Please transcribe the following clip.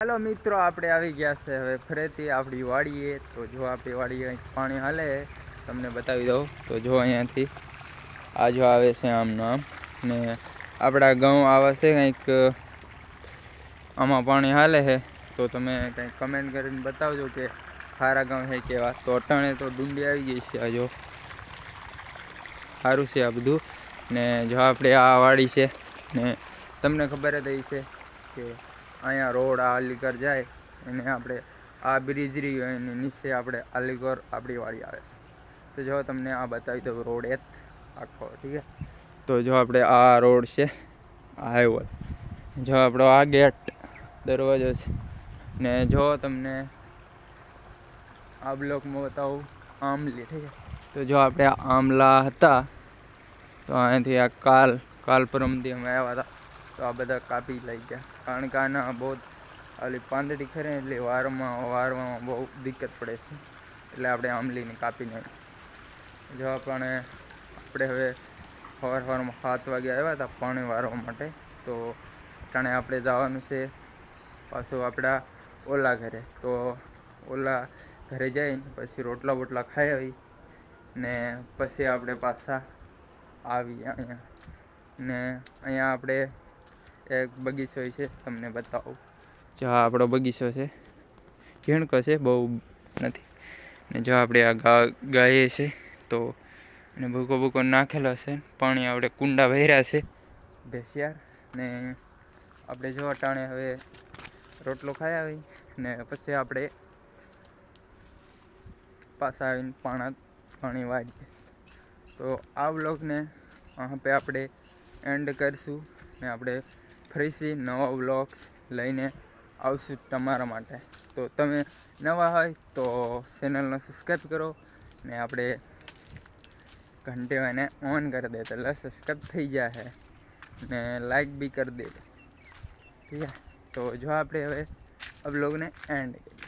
Hello मित्रों, આપણે આવી ગયા છે હવે ફરીથી આપણી વાડીએ। તો જો આપણી વાડીએ કંઈક પાણી હાલે તમને બતાવી દઉં। તો જો અહીંયાથી આ જો આવે છે આમનો આમ ને આપણા ઘઉં આવે છે કંઈક આમાં પાણી હાલે છે। તો તમે કંઈક કમેન્ટ કરીને બતાવજો કે સારા ઘઉં છે કેવા। તો અટાણે તો ડુંડી આવી ગઈ છે, આ જો સારું છે આ બધું ને। જો આપણે આ વાડી છે ને તમને ખબર જ હશે કે અહીંયા રોડ આ અલીગઢ જાય અને આપણે આ બ્રિજ રહ્યો એની નીચે આપણે અલીગઢ આપણી વાડી આવે છે। તો જો તમને આ બતાવી દઉં રોડ એક આખો, ઠીક છે। તો જો આપણે આ રોડ છે, આ હાઈવે, જો આપણો આ ગેટ દરવાજો છે ને જો તમને આ બ્લોકમાં બતાવું આમલી, ઠીક છે। તો જો આપણે આમલા હતા તો અહીંયાથી આ કાલ પરમથી અમે આવ્યા હતા તો આ બધા કાપી લઈ ગયા, કારણ કે આના બહુ ઓલી પાંદડી ખરે એટલે વારવામાં બહુ દિક્કત પડે છે, એટલે આપણે આંબલીને કાપી નાખી। જો આપણે હવે સવારમાં 7 વાગે આવ્યા હતા પાણી વારવા માટે। તો ટાણે આપણે જવાનું છે પાછું આપણા ઓલા ઘરે। તો ઓલા ઘરે જઈને પછી રોટલા બોટલા ખાઈ આવી ને પછી આપણે પાછા આવી અહીંયા ને અહીંયા આપણે એક બગીચો છે તમને બતાવું। જો આપણો બગીચો છે, ઝીણકો છે, બહુ નથી ને। જો આપણે આ ગાય છે તો એને ભૂકો નાખેલો છે, પાણી આપણે કુંડા ભર્યા છે ભેંસિયાર ને। આપણે જો અટાણે હવે રોટલો ખાઈ આવી ને પછી આપણે પાછા આવીને પાણી વાળીએ। તો આ વ્લોગને આપણે એન્ડ કરીશું ને આપણે ફરીથી નવા વ્લોગ્સ લઈને આવશું તમારા માટે। તો તમે નવા હોય તો ચેનલને સબસ્ક્રાઈબ કરો ને આપણે ઘંટી એને ઓન કરી દે એટલે સબસ્ક્રાઈબ થઈ જાય ને લાઈક બી કરી દે, ઠીક છે। તો જો આપણે હવે આ વ્લોગને એન્ડ કરીએ।